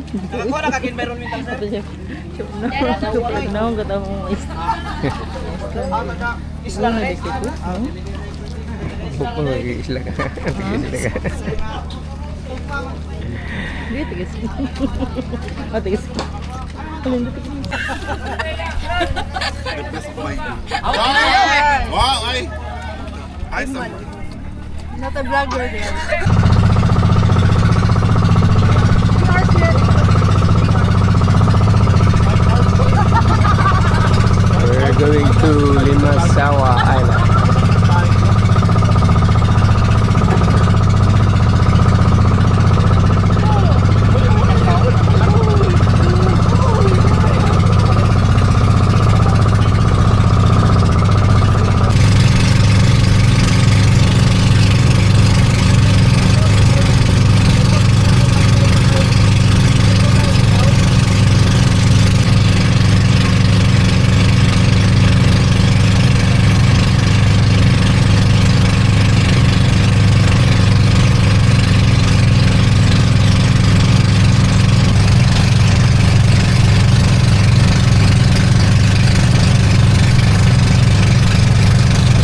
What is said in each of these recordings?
Ako na kag-environmental sir. Kapag naong kata mo Isla na eh. Buko mag-iisla ka. Mag-iisla ka. Hindi, tigas. O, tigas. Wow, ay. Ay, Not a vlogger there. We're going to Limasawa Island.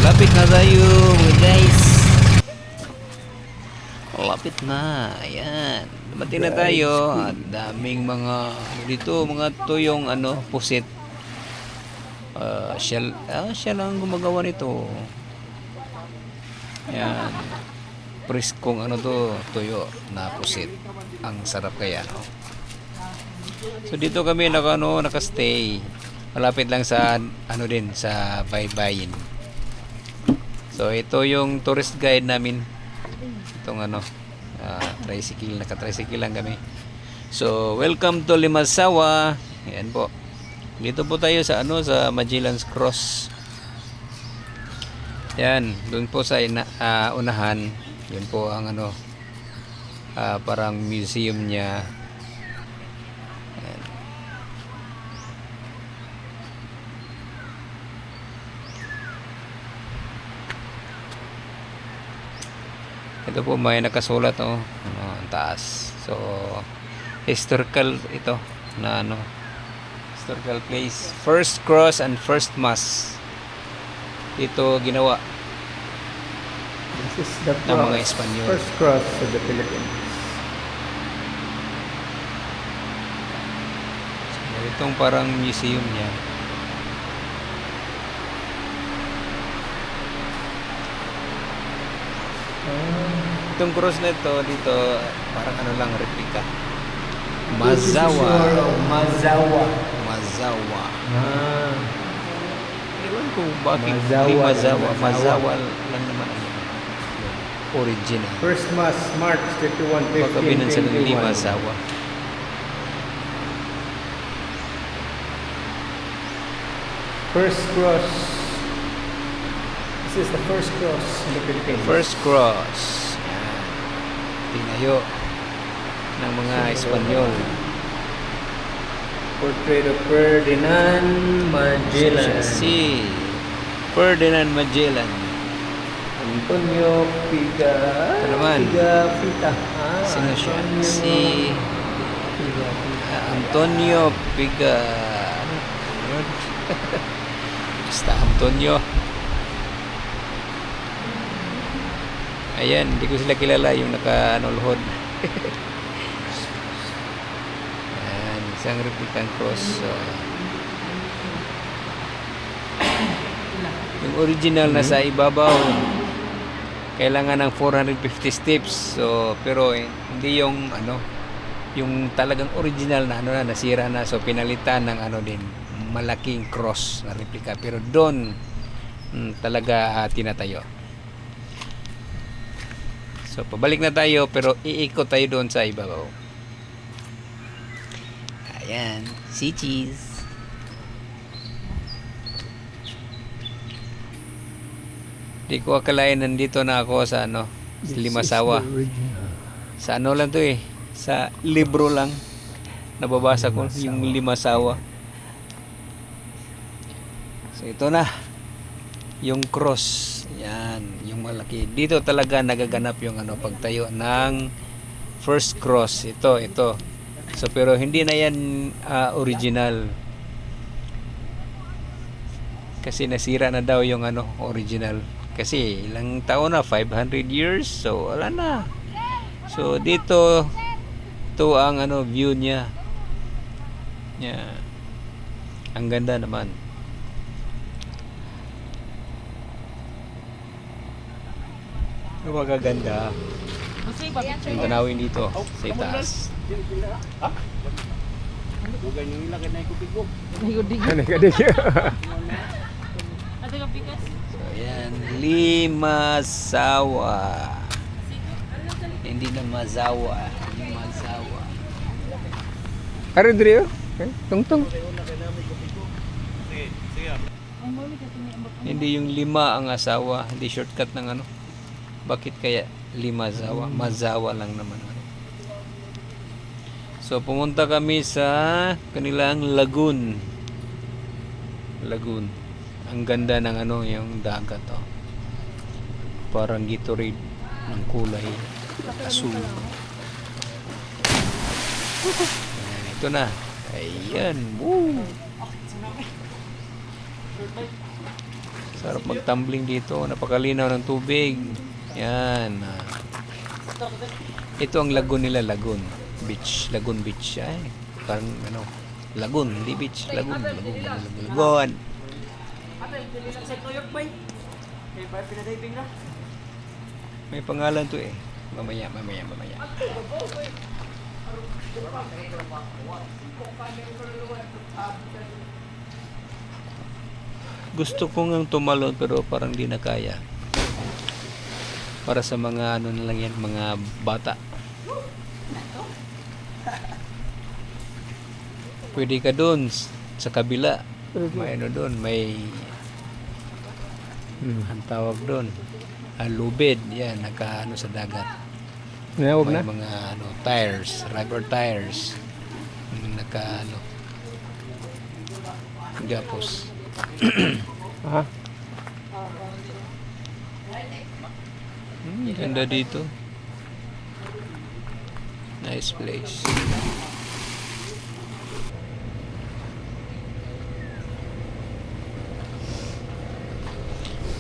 Lapit na tayo guys. Lapit na. Ayan. Dumating na tayo. At daming mga dito, mga tuyong pusit. Siya lang gumagawa nito. Ayan. Priskong to, tuyo na pusit. Ang sarap kaya, no? So dito kami nakastay. Malapit lang sa sa Baybayin. So ito yung tourist guide namin. Itong tricycle, naka-tricycle lang kami. So welcome to Limasawa. Ayan po. Dito po tayo sa sa Magellan's Cross. Yan, doon po sa unahan. Yun po ang parang museum niya. Ayan. Ito po may nakasulat ang taas. So historical ito na historical place. First cross and first mass. Ito ginawa This is the ng mga cross, Espanyol. first cross of the Philippines. So, itong parang museum niya. Itong cross na ito dito parang lang replika. Mazawa. Mazawa. Mazawa. Ah, Ewan ko bakit Mazawa hindi lang, Mazawa. Mazawa. Mazawa lang naman ang original. first mass, March 31, Baka binansan ng 1521. Mazawa. First cross. This is the first cross in the Philippines. First cross. Yan. Tinayo ng mga Espanyol. Portrait of Ferdinand Magellan. Si Ferdinand Magellan. Antonio Piga. Ito naman. Pigafita. Sino siya? Antonio Si Pigafita. Antonio Piga. Basta Antonio. Ayan, hindi ko sila kilala yung naka-luhod. Ayan, isang replicant cross. Yung original na sa ibabaw, kailangan ng 450 steps. So, pero hindi yung yung talagang original na nasira na. So, pinalitan ng din, malaking cross na replica. Pero doon talaga tinatayo. So pabalik na tayo pero iikot tayo doon sa ibabaw. Ayan, si cheese. Di ko akalain nandito na ako sa sa Limasawa. Sa lang to sa libro lang nababasa ko yung Limasawa. So ito na yung cross. Yan, yung malaki. Dito talaga nagaganap yung pagtayo ng first cross. Ito. So pero hindi na yan original. Kasi nasira na daw yung ano original. Kasi ilang taon na, 500 years. So wala na. So dito ito ang ano view niya. Yeah. Ang ganda naman. Ang magaganda. Ang tanawin dito sa itaas. Dugay nyo ilang na ikupigog. So yan, Limasawa. Hindi na Mazawa, Limasawa. Aron diri oh. Tungtong. Hindi yung lima ang asawa, hindi shortcut ng ano. Bakit kaya Limasawa? Mazawa lang naman. So pumunta kami sa kanilang lagoon. Lagoon. Ang ganda ng ano yung dagat oh. Parang Gatorade ng kulay asul. Ayan, ito na. Ayan. Woo! Sarap magtumbling dito. Napakalinaw ng tubig. Yan. Ito ang lagoon nila, lagoon. Beach. Lagoon Beach. Ay, parang ano. Lagoon, hindi beach. Lagoon. Lagoon. May pangalan to eh. Mamaya. Gusto ko ngang tumalon pero parang di na kaya. Para sa mga ano na lang yan, mga bata. Pwede ka doon sa kabila. May ano doon, may ang tawag doon. Lubid, yan, naka ano sa dagat. Nawag May na. mga ano, tires, rubber tires. Naka ano. Gapos. Ah, Ganda dito. Nice place.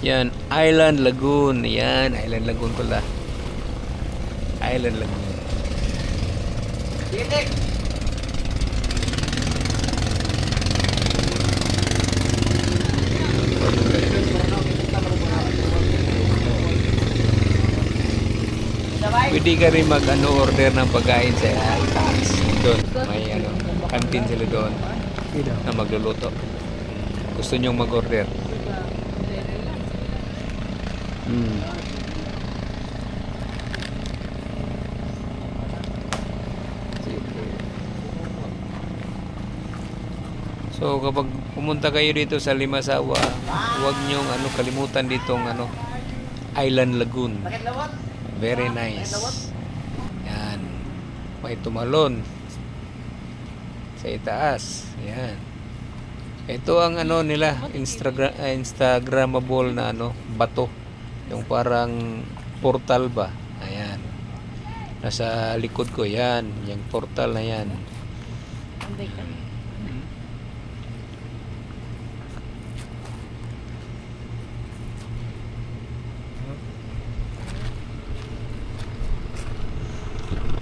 Yan, Island Lagoon. Yan, Island Lagoon pala. Island Lagoon. Titik! Pwede ka rin mag ano, order ng pagkain sa taas. Doon, may ano, canteen sila doon ida. na magluluto. Gusto nyong mag-order. So kapag pumunta kayo dito sa Limasawa, huwag nyong ano, kalimutan ditong ano, Island Lagoon. Bakit lawat? Very nice. Yan. May tumalon sa itaas. Yan. Ito ang ano nila, Instagrammable na ano, bato. Yung parang portal ba? Ayan. Nasa likod ko yan, yung portal na yan.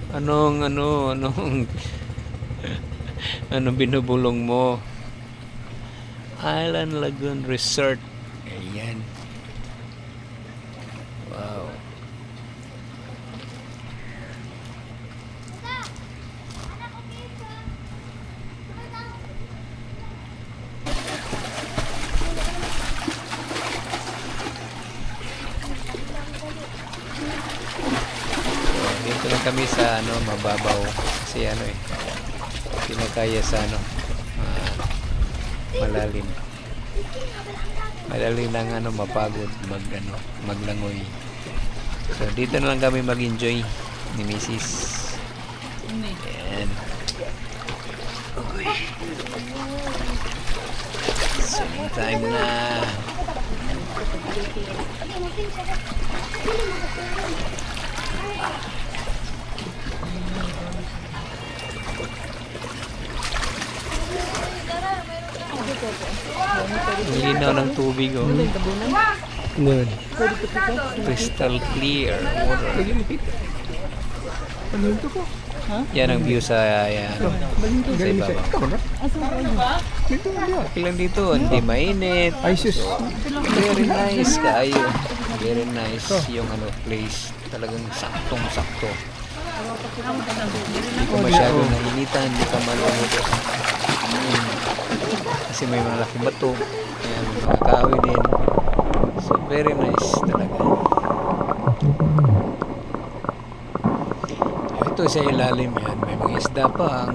Anong anong binubulong mo? Island Lagoon Resort. Ayan. Wow. Dito lang kami sa ano, mababaw kasi ano eh hindi na kaya sa ano malalim lang ano, mapagod maglangoy. So dito na lang kami mag-enjoy ni Mrs. Ayan. Okay. Swimming time na. Ang linaw ng tubig, oh. Good. Crystal clear water. Ano ito ko? Yan ang view sa sa ibabaw. Okay lang dito, hindi mainit. Ay, sus. Very nice kayo. Very nice yung place. Talagang saktong-sakto. Hindi ka masyado nainitan, hindi ka malumutos. Kasi may malaking bato. Ayan, may mga kahoy din. So, very nice talaga. Ito sa ilalim yan. May mga isda pa.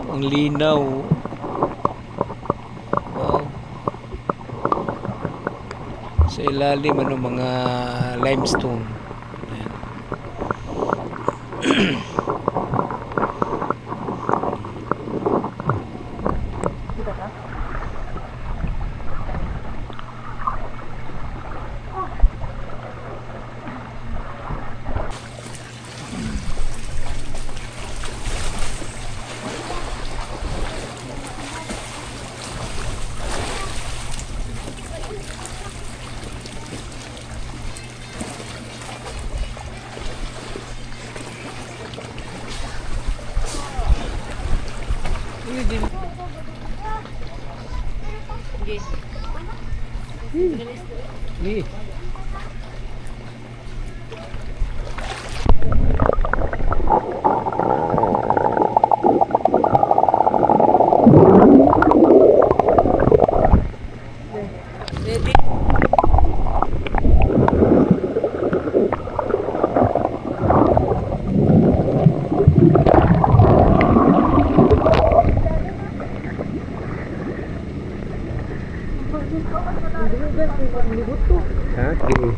Ang linaw. Wow. Sa ilalim, mga limestone. Ayan. Ni. Ha? Sige.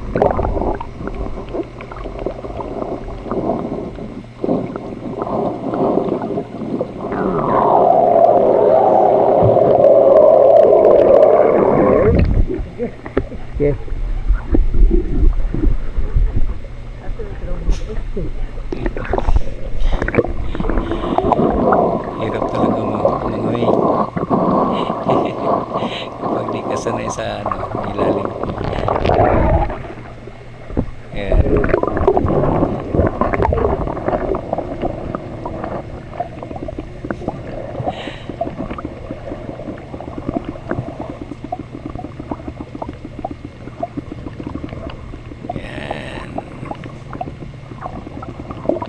Okay. Hirap talaga manguwi. Kapag di ka sanay sa ilalim. Ayan. Ayan.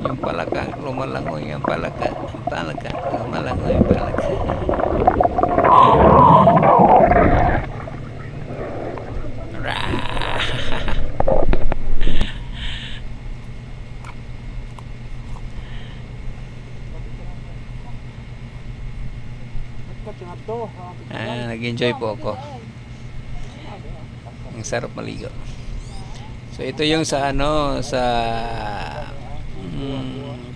Yung palaka, lumalangoy yung palaka. Palaka, lumalangoy yung palaka. Nag-enjoy po ako. Ang sarap maligo. So ito yung sa sa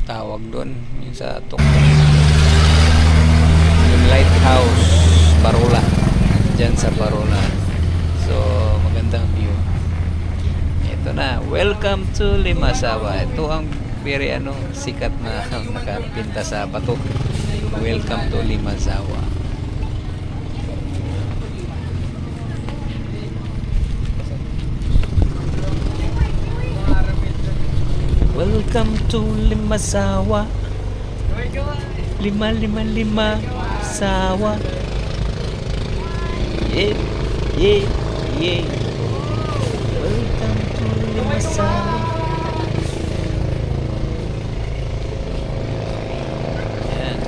tawag doon, yung sa tuktok. Yung lighthouse Barola. Diyan sa Barola. So magandang view. Ito na, welcome to Limasawa. Ito ang very sikat na nakapinta sa bato. Welcome to Limasawa. Welcome to Limasawa. 555 sawa. Yeah, yeah, yeah. Welcome to Limasawa. Yan.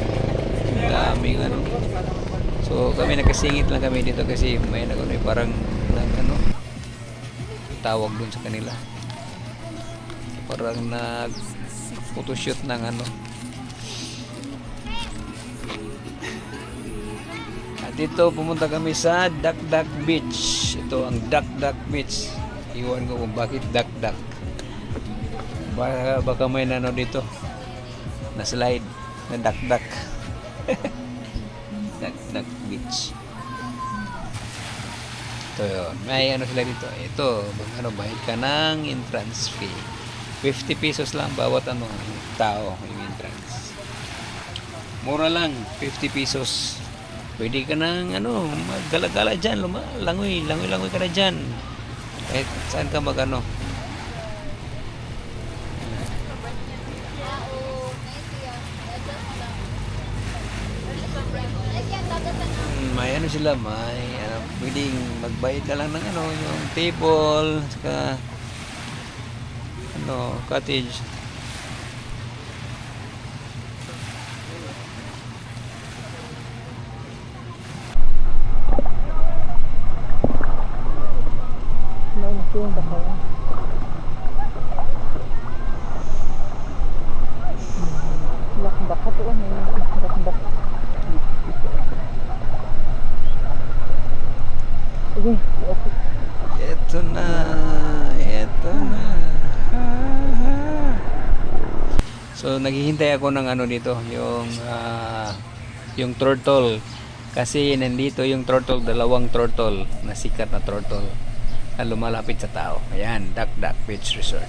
Daming So kami nakasingit lang kami dito kasi may parang tawag dun sa kanila. Parang nag photoshoot ng At dito pumunta kami sa Dakdak Beach. Ito ang Dakdak Beach. Iwan ko kung bakit Dakdak. Baka may dito na slide na Dakdak. Dakdak Beach. Ito yun. May sila dito. Ito, bayad ka ng entrance fee. 50 pesos lang bawat tao yung entrance. Mura lang, 50 pesos. Pwede ka nang ano, maggala-gala dyan, langoy ka na dyan. Kahit saan ka mag-ano. May ano sila, may pwedeng magbayad ka lang ng ano, yung table, saka ano, cottage. Naunting ba kayo? Lakbak ka to ano? Lakbak. Sige, okay. Ito na. So naghihintay ako ng ano dito, yung turtle. Kasi nandito yung turtle, dalawang turtle na sikat na turtle na lumalapit sa tao. Ayan, Duck Duck Beach Resort.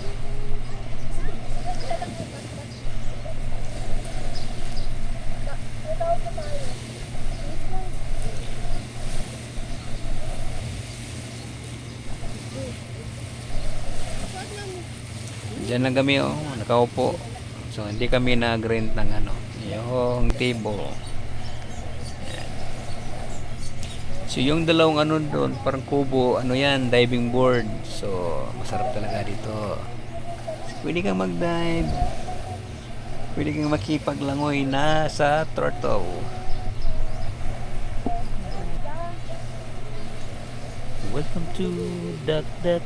Diyan lang kami nakaupo. So hindi kami nag-rent ng ano, yung table. Ayan. So yung dalawang ano doon, parang kubo, ano yan, diving board. So masarap talaga dito. So, pwede kang mag-dive. Pwede kang makipaglangoy na sa turtle. Welcome to Duck Duck.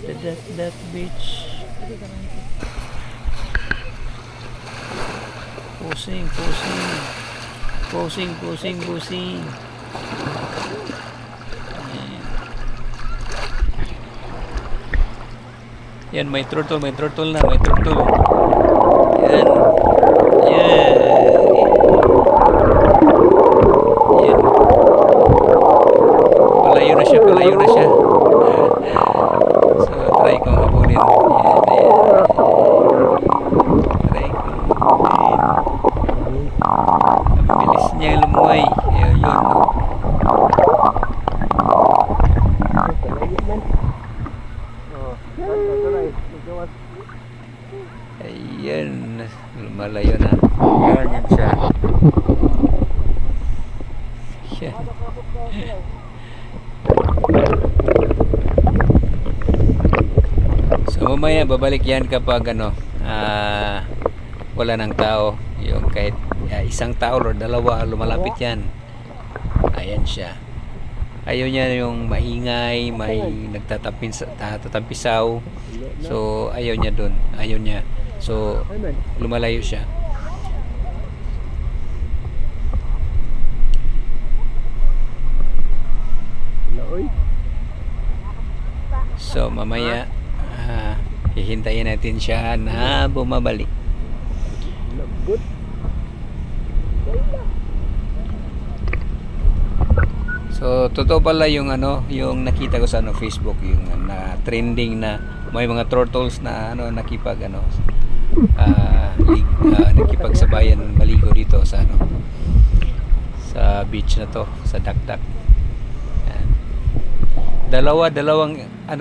The Duck Duck Beach. Pusing. Yan, may turtle na, may turtle. Yan. Yan. Palayo na siya. So, try kong habulin. Yan. Try kong habulin. Ang bilis niya lumay. Yun. Ayan. Lumalayo na. Yan siya. Yan. So mamaya babalik yan kapag wala ng tao, yung kahit isang tao o dalawa lumalapit yan. Ayan siya. Ayaw niya yung maingay, may nagtatampisaw. So ayaw niya doon. So lumalayo siya. So mamaya hihintayin natin siya na bumabalik. So totoo pala yung yung nakita ko sa Facebook, yung na trending na may mga turtles na nakipagsabayan maligo dito sa sa beach na to, sa Duck Duck. Dalawang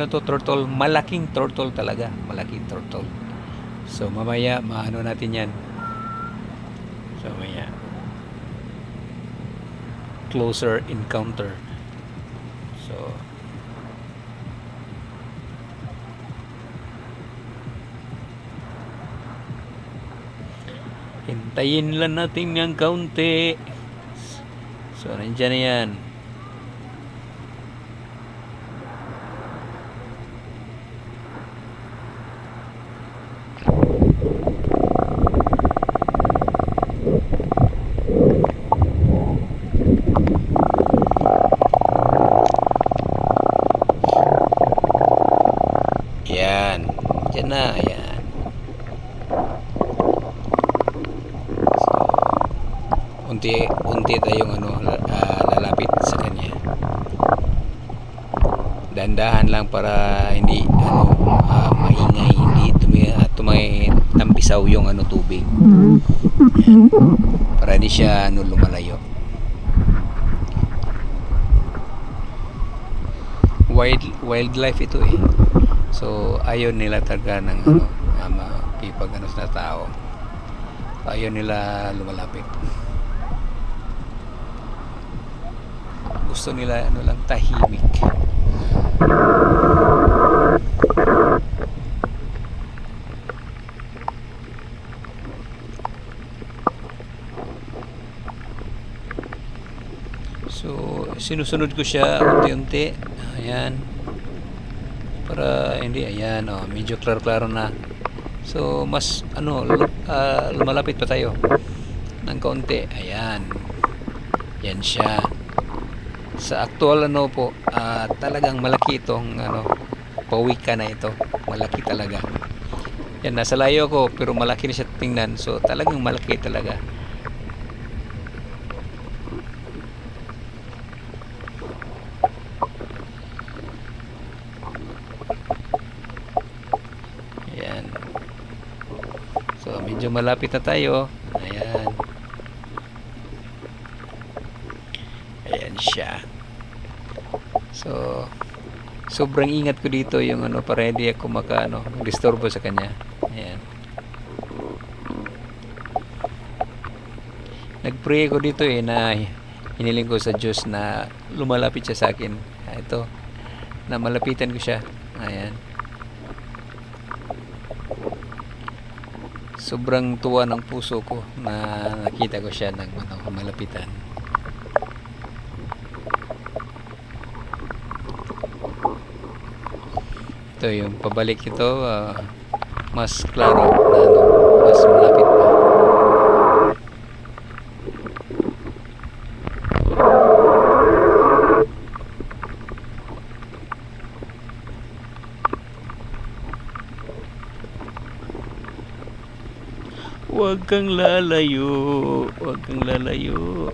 turtle, malaking turtle talaga, malaking turtle. So mamaya natin yan. So mamaya closer encounter. So hintayin lang natin ng kaunti. So nandiyan na yan. Yan na, yan. So, unti tayong lalapit sa kanya. Dandahan lang para hindi maingay, hindi tampisaw yung tubig. Para di siya lumalayo. Wildlife ito eh. So ayaw nila talaga ng makipag sa tao. Ayaw nila lumalapit. Gusto nila lang tahimik. So sinusunod ko siya unti-unti. Ayan. Para hindi, ayan, medyo klaro-klaro na. So mas lumalapit pa tayo ng kaunti. Ayan. Yan siya. Sa actual po, talagang malaki itong pawika na ito. Malaki talaga. Yan, nasa layo ko pero malaki na siya tingnan. So talagang malaki talaga. Ayan. So medyo malapit na tayo. Ayan. Ayan siya. So sobrang ingat ko dito yung para hindi ako disturbo sa kanya. Ayan. Nagpray ako dito na hiniling ko sa Diyos na lumalapit siya sa akin. Ito, na malapitan ko siya. Ayan. Sobrang tuwa ng puso ko na nakita ko siya ng malapitan. Ito yung pabalik ito, mas klaro na mas malapit pa. Huwag kang lalayo, huwag kang lalayo.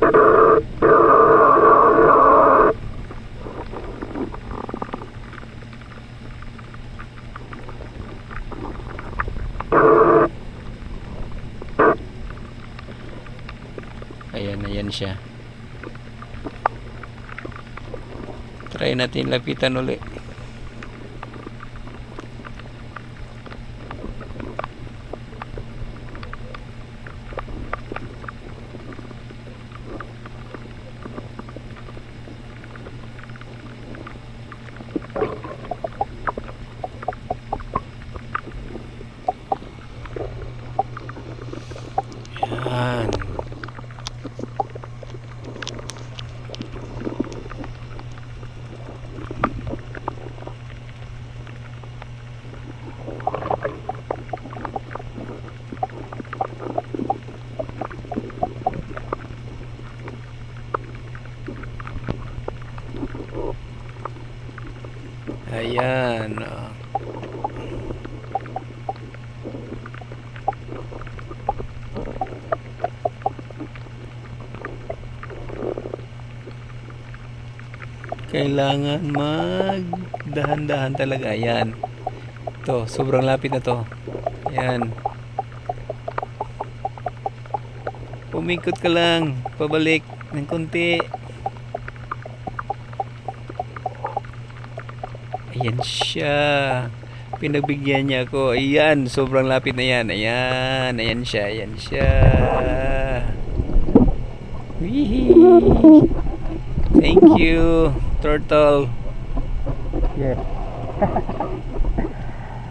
Ayan siya. Try natin lapitan ulit. Ayan. Ayan. Kailangan magdahan-dahan talaga. Ayan. Ito, sobrang lapit na to. Ayan. Pumikot ka lang. Pabalik ng konti. Ayan siya. Pinagbigyan niya ako. Ayan, sobrang lapit na yan. Ayan, ayan siya. Ayan siya. Wee. Thank you, turtle. Yeah.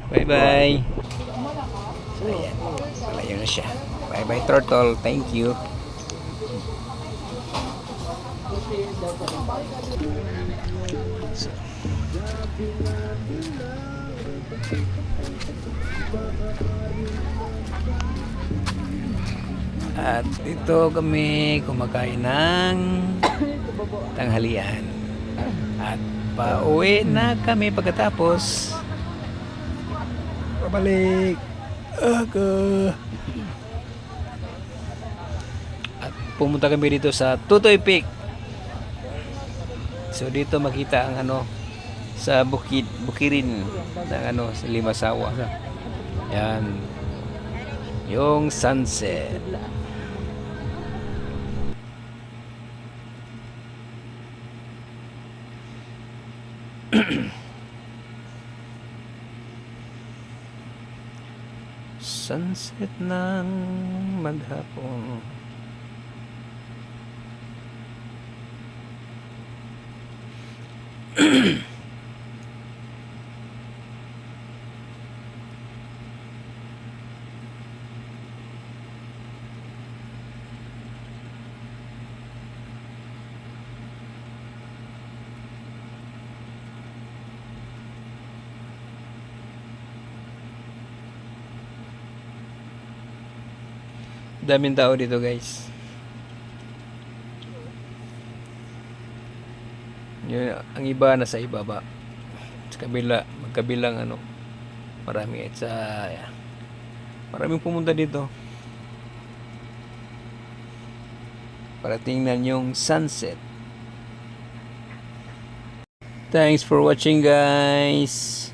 Bye-bye. Ayan, malayo na siya. Bye-bye, turtle. Thank you. So, at dito kami kumakain ng tanghalian at pauwi na kami pagkatapos. Pabalik ako. At pumunta kami dito sa Tutoy Peak. So dito makita ang sa bukirin ng sa Limasawa. Yan yung sunset. Sunset ng maghapon. Daming tao dito, guys. Ang iba nasa ibaba. Sa kabila, magkabilang ano. Marami at sa maraming pumunta dito. Para tingnan yung sunset. Thanks for watching, guys.